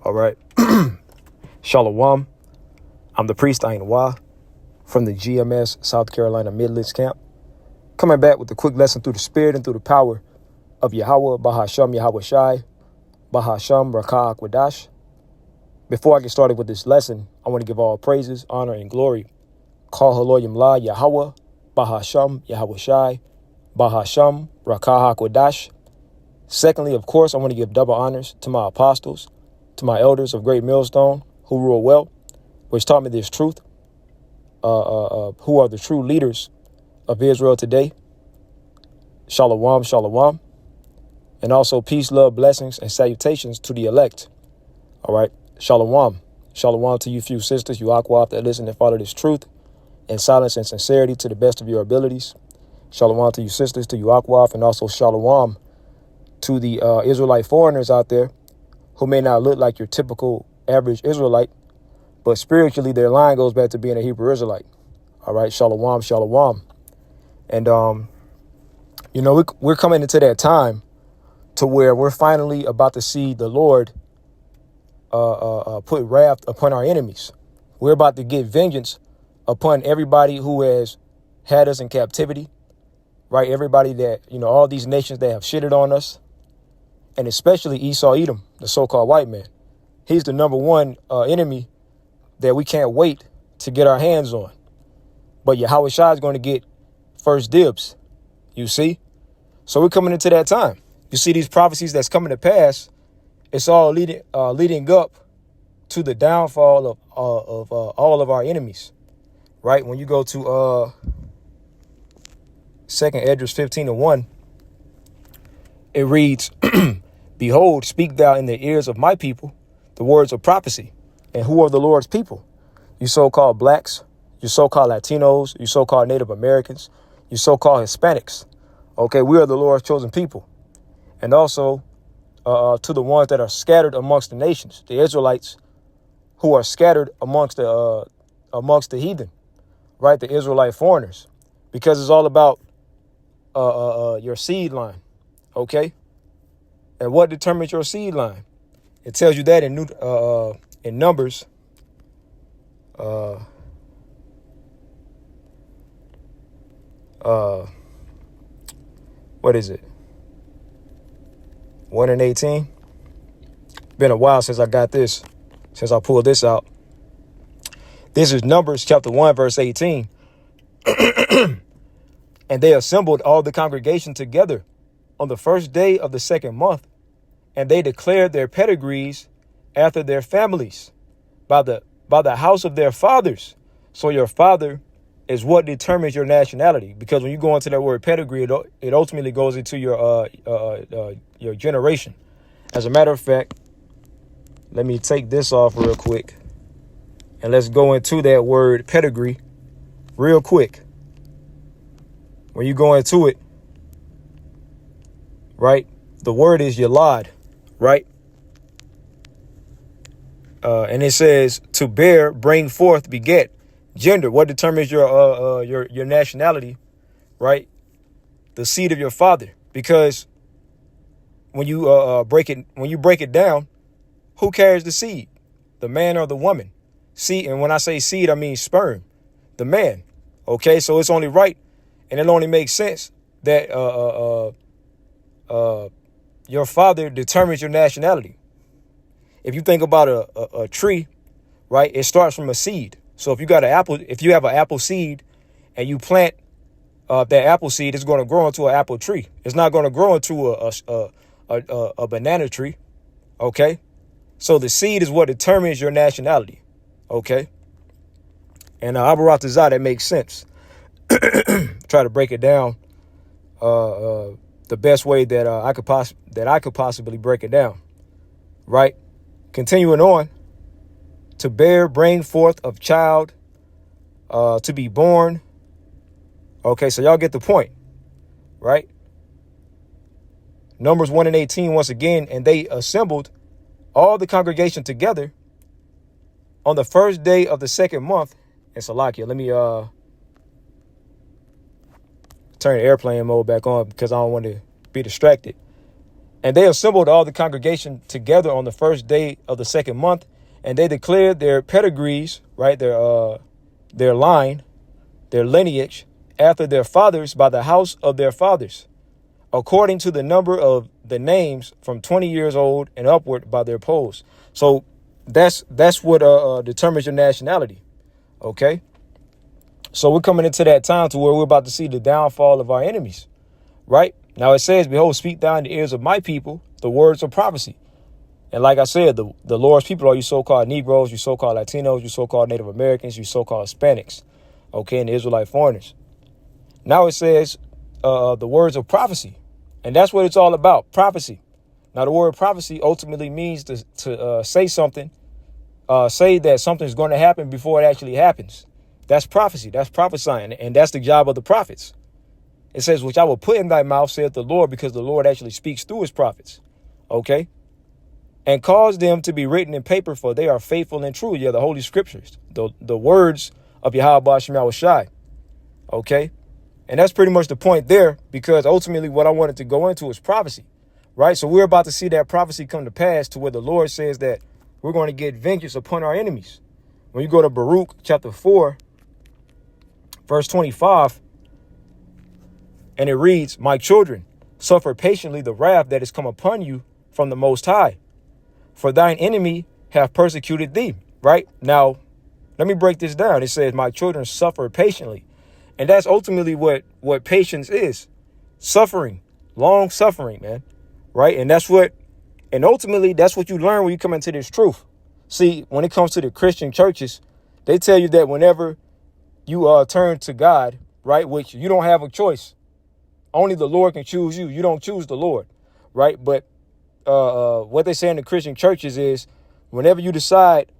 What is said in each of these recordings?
All right. Shalom. I'm the priest Ayin Wah from the GMS South Carolina Midlands camp, coming back with a quick lesson through the spirit and through the power of Yahweh, Bahasham Yahweh Shai, Bahasham Rakah Akwadash. Before I get started with this lesson, I want to give all praises, honor, and glory. Call Haloyim La Yahweh, Bahasham Yahweh Shai, Bahasham Rakah Akwadash. Secondly, of course, I want to give double honors to my apostles, to my elders of Great Millstone, who rule well, which taught me this truth, who are the true leaders of Israel today. Shalom, shalom. And also peace, love, blessings, and salutations to the elect. All right. Shalom. Shalom to you few sisters, you Aquaf that listen and follow this truth in silence and sincerity to the best of your abilities. Shalom to you sisters, to you Aquaf, and also shalom to the Israelite foreigners out there who may not look like your typical average Israelite, but spiritually their line goes back to being a Hebrew Israelite. All right. Shalom, shalom. And, we're coming into that time to where we're finally about to see the Lord put wrath upon our enemies. We're about to get vengeance upon everybody who has had us in captivity, right? Everybody that, all these nations that have shitted on us, and especially Esau Edom, the so-called white man. He's the number one enemy that we can't wait to get our hands on. But Yahweh Shai is going to get first dibs, you see? So we're coming into that time. You see these prophecies that's coming to pass. It's all leading up to the downfall of all of our enemies, right? When you go to 2nd Esdras 15:1, it reads, "Behold, speak thou in the ears of my people the words of prophecy." And who are the Lord's people? You so-called blacks, you so-called Latinos, you so-called Native Americans, you so-called Hispanics. Okay, we are the Lord's chosen people. And also to the ones that are scattered amongst the nations, the Israelites who are scattered amongst the heathen, right? The Israelite foreigners, because it's all about your seed line, okay? And what determines your seed line? It tells you that in Numbers. What is it? 1:18. Been a while since I pulled this out. This is Numbers chapter 1, verse 18. And they assembled all the congregation together on the first day of the second month, and they declared their pedigrees after their families by the house of their fathers. So your father is what determines your nationality, because when you go into that word pedigree, it ultimately goes into your generation. As a matter of fact, let me take this off real quick, and let's go into that word pedigree real quick. When you go into it, right, the word is yalad, right? And it says to bear, bring forth, beget. Gender, what determines your nationality, right? The seed of your father. Because when you break it down, who carries the seed? The man or the woman? Seed, and when I say seed, I mean sperm. The man. Okay, so it's only right, and it only makes sense that your father determines your nationality. If you think about a tree, right, it starts from a seed. So if you have an apple seed and you plant that apple seed, it's going to grow into an apple tree. It's not going to grow into a banana tree. Okay. So the seed is what determines your nationality. Okay. And Abaratazah, that makes sense. Try to break it down the best way that I could possibly break it down. Right. Continuing on. To bear, bring forth of child, to be born. Okay, so y'all get the point, right? Numbers 1:18, once again, and they assembled all the congregation together on the first day of the second month. And Salakia, let me turn airplane mode back on because I don't want to be distracted. And they assembled all the congregation together on the first day of the second month, and they declared their pedigrees, right, their line, their lineage, after their fathers by the house of their fathers, according to the number of the names from 20 years old and upward by their polls. So that's what determines your nationality. Okay. So we're coming into that time to where we're about to see the downfall of our enemies. Right now, it says, behold, speak thou in the ears of my people the words of prophecy. And like I said, the Lord's people are you so-called Negroes, you so-called Latinos, you so-called Native Americans, you so-called Hispanics. Okay. And the Israelite foreigners. Now it says the words of prophecy. And that's what it's all about. Prophecy. Now, the word prophecy ultimately means to say something, say that something's going to happen before it actually happens. That's prophecy. That's prophesying. And that's the job of the prophets. It says, which I will put in thy mouth, saith the Lord, because the Lord actually speaks through his prophets. Okay. And cause them to be written in paper, for they are faithful and true. Yeah, the Holy Scriptures, the words of Yahweh Shem Yahushai. Okay. And that's pretty much the point there, because ultimately what I wanted to go into is prophecy. Right. So we're about to see that prophecy come to pass, to where the Lord says that we're going to get vengeance upon our enemies. When you go to Baruch chapter 4, verse 25, and it reads, my children, suffer patiently the wrath that is come upon you from the Most High, for thine enemy have persecuted thee. Right now, let me break this down. It says, my children, suffer patiently. And that's ultimately what patience is. Suffering, long suffering, man. Right. And ultimately, that's what you learn when you come into this truth. See, when it comes to the Christian churches, they tell you that whenever you turn to God, right, which you don't have a choice. Only the Lord can choose you. You don't choose the Lord. Right. But what they say in the Christian churches is whenever you decide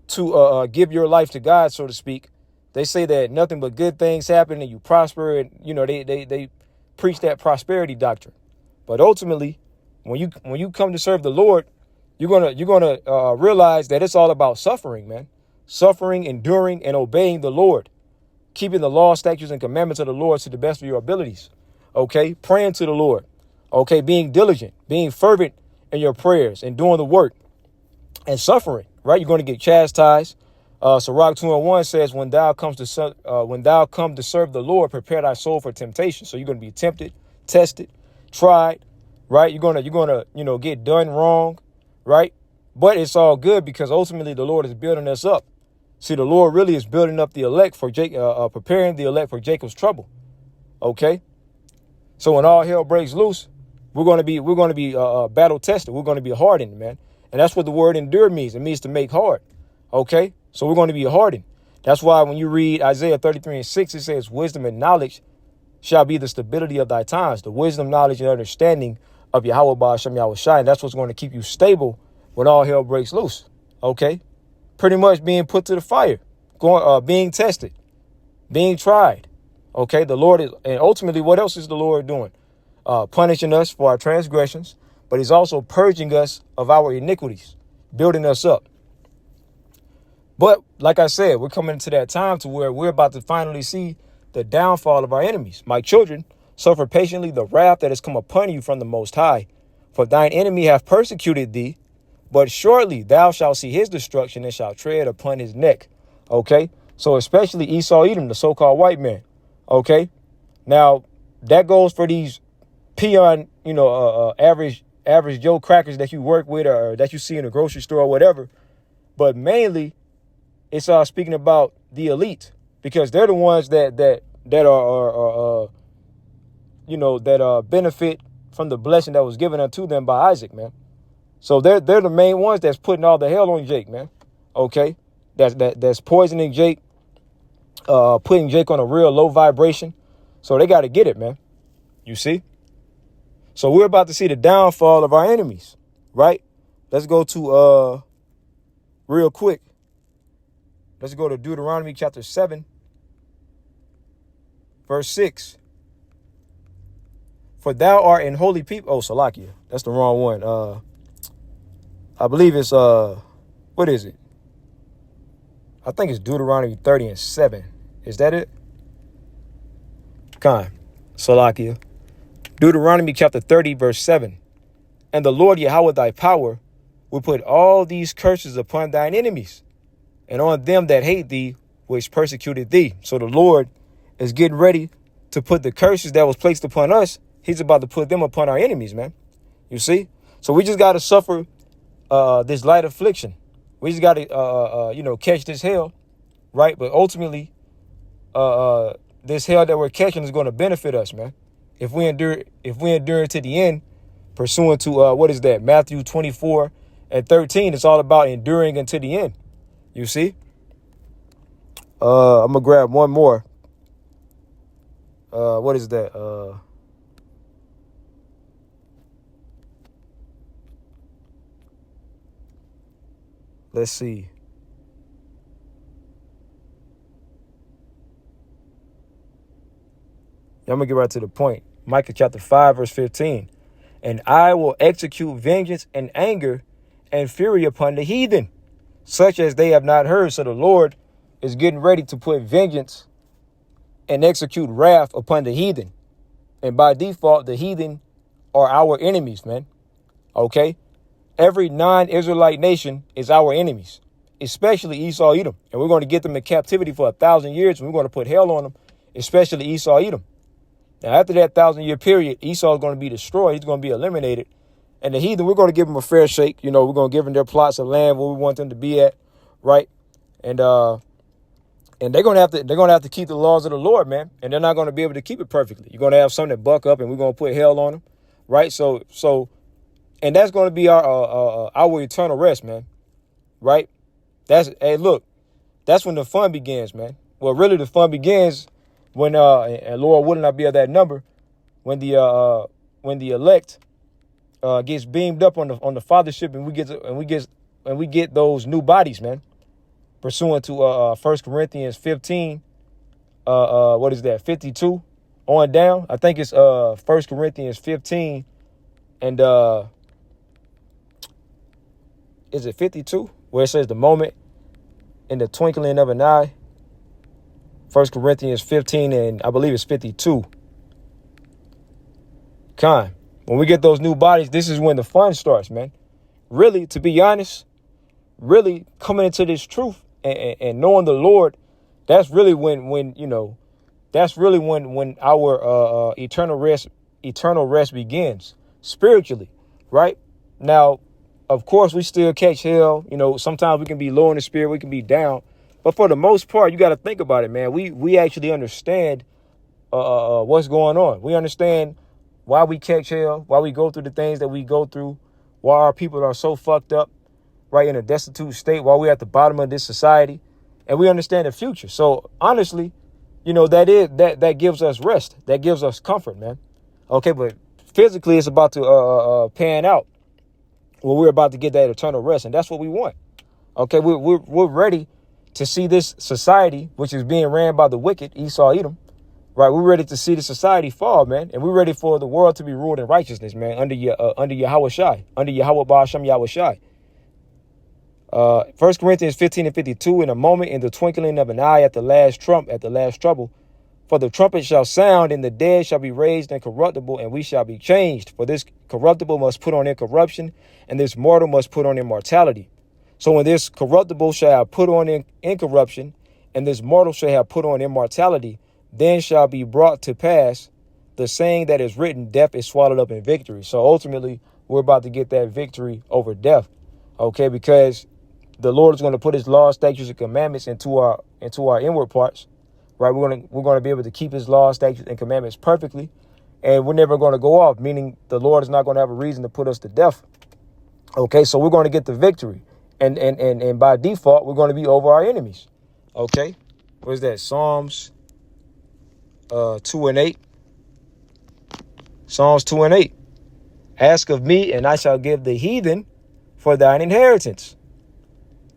to give your life to God, so to speak, they say that nothing but good things happen and you prosper. And, you know, they preach that prosperity doctrine. But ultimately, when you come to serve the Lord, you're gonna realize that it's all about suffering, man. Suffering, enduring, and obeying the Lord. Keeping the law, statutes, and commandments of the Lord to the best of your abilities. Okay. Praying to the Lord. Okay. Being diligent, being fervent in your prayers and doing the work and suffering. Right. You're going to get chastised. Sirach 2:1 says, when thou come to serve the Lord, prepare thy soul for temptation. So you're going to be tempted, tested, tried. Right. You're going to get done wrong. Right. But it's all good, because ultimately the Lord is building us up. See, the Lord really is building up the elect for preparing the elect for Jacob's trouble. OK. So when all hell breaks loose, we're going to be battle tested. We're going to be hardened, man. And that's what the word endure means. It means to make hard. OK. So we're going to be hardened. That's why when you read Isaiah 33:6, it says wisdom and knowledge shall be the stability of thy times. The wisdom, knowledge, and understanding of Yahweh Shem Yahushai. And that's what's going to keep you stable when all hell breaks loose. OK. Pretty much being put to the fire, being tested, being tried. OK. The Lord is, and ultimately, what else is the Lord doing? Punishing us for our transgressions, but he's also purging us of our iniquities, building us up. But like I said, we're coming to that time to where we're about to finally see the downfall of our enemies. My children, suffer patiently the wrath that has come upon you from the Most High. For thine enemy hath persecuted thee, but shortly thou shalt see his destruction and shalt tread upon his neck. Okay. So especially Esau Edom, the so-called white man. Okay. Now that goes for these peon, average Joe crackers that you work with or that you see in the grocery store or whatever. But mainly, it's speaking about the elite, because they're the ones that benefit from the blessing that was given unto them by Isaac, man. So they're the main ones that's putting all the hell on Jake, man. Okay, that's poisoning Jake, putting Jake on a real low vibration. So they got to get it, man. You see. So we're about to see the downfall of our enemies, right? Let's go to real quick. Let's go to Deuteronomy chapter 7, verse 6. For thou art an holy people. Oh, Salakia. That's the wrong one. I believe it's, what is it? I think it's Deuteronomy 30:7. Is that it? Salakia. Deuteronomy chapter 30, verse 7. And the Lord Yahweh thy power will put all these curses upon thine enemies and on them that hate thee, which persecuted thee. So the Lord is getting ready to put the curses that was placed upon us. He's about to put them upon our enemies, man. You see? So we just got to suffer this light affliction. We just got to, catch this hell, right? But ultimately, this hell that we're catching is going to benefit us, man. If we endure to the end, pursuant to, Matthew 24:13, it's all about enduring unto the end. You see? I'm going to grab one more. What is that? Let's see. I'm going to get right to the point. Micah chapter 5, verse 15. And I will execute vengeance and anger and fury upon the heathen, such as they have not heard. So the Lord is getting ready to put vengeance and execute wrath upon the heathen. And by default, the heathen are our enemies, man. Okay? Every non-Israelite nation is our enemies, especially Esau, Edom. And we're going to get them in captivity for 1,000 years, and we're going to put hell on them, especially Esau, Edom. Now, after that 1,000-year period, Esau is going to be destroyed. He's going to be eliminated. And the heathen, we're going to give them a fair shake. We're going to give them their plots of land where we want them to be at, right? And they're going to have to keep the laws of the Lord, man. And they're not going to be able to keep it perfectly. You're going to have some that buck up, and we're going to put hell on them, right? So, and that's going to be our eternal rest, man, right? That's when the fun begins, man. Well, really, the fun begins when and Lord would not be of that number, when the elect gets beamed up on the fathership, and we get those new bodies, man. Pursuant to 1 Corinthians 15, 52 on down. I think it's 1 Corinthians 15 and is it 52 where it says the moment in the twinkling of an eye. 1 Corinthians 15 and I believe it's 52. When we get those new bodies, this is when the fun starts, man. Really, to be honest, really coming into this truth and knowing the Lord, that's really when our eternal rest begins spiritually, right? Now, of course, we still catch hell. Sometimes we can be low in the spirit, we can be down. But for the most part, you got to think about it, man. We actually understand what's going on. We understand why we catch hell, why we go through the things that we go through, why our people are so fucked up, right, in a destitute state, why we're at the bottom of this society, and we understand the future. So honestly, that gives us rest, that gives us comfort, man. Okay, but physically, it's about to pan out. Well, we're about to get that eternal rest, and that's what we want. Okay, we're ready to see this society, which is being ran by the wicked, Esau, Edom, right? We're ready to see the society fall, man. And we're ready for the world to be ruled in righteousness, man, under Yahweh Shai, under Yahweh Ba'ashem Yahweh Shai. 1 Corinthians 15 and 52, in a moment, in the twinkling of an eye, at the last trouble, for the trumpet shall sound, and the dead shall be raised incorruptible, and we shall be changed. For this corruptible must put on incorruption, and this mortal must put on immortality. So when this corruptible shall have put on incorruption, and this mortal shall have put on immortality, then shall be brought to pass the saying that is written, death is swallowed up in victory. So ultimately, we're about to get that victory over death, okay? Because the Lord is going to put his laws, statutes, and commandments into our inward parts, right? We're going to be able to keep his laws, statutes, and commandments perfectly, and we're never going to go off, meaning the Lord is not going to have a reason to put us to death, okay? So we're going to get the victory. And by default, we're going to be over our enemies. Okay. What is that? Psalms 2 and 8. Psalms 2 and 8. Ask of me, and I shall give the heathen for thine inheritance,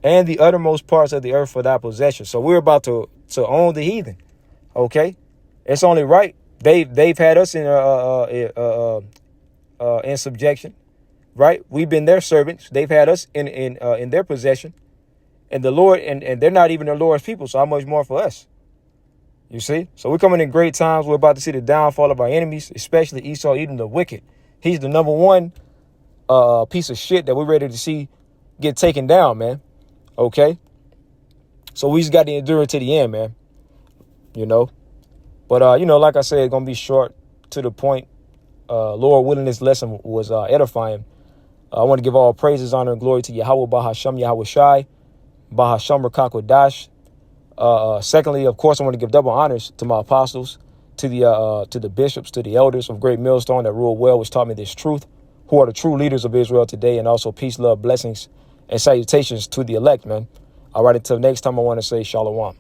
and the uttermost parts of the earth for thy possession. So we're about to own the heathen. Okay. It's only right. They've had us in subjection. Right, we've been their servants. They've had us in their possession, and the Lord, and they're not even the Lord's people. So how much more for us? You see, so we're coming in great times. We're about to see the downfall of our enemies, especially Esau, Edom, the wicked. He's the number one piece of shit that we're ready to see get taken down, man. Okay? So we just got to endure it to the end, man. You know? But, like I said, it's going to be short, to the point. Lord willing, this lesson was edifying. I want to give all praises, honor, and glory to Yahweh, Bahasham, Yahweh Shai, Bahasham, Rakakwadash. Secondly, of course, I want to give double honors to my apostles, to the bishops, to the elders of Great Millstone that ruled well, which taught me this truth, who are the true leaders of Israel today, and also peace, love, blessings, and salutations to the elect, man. All right, until next time, I want to say shalom.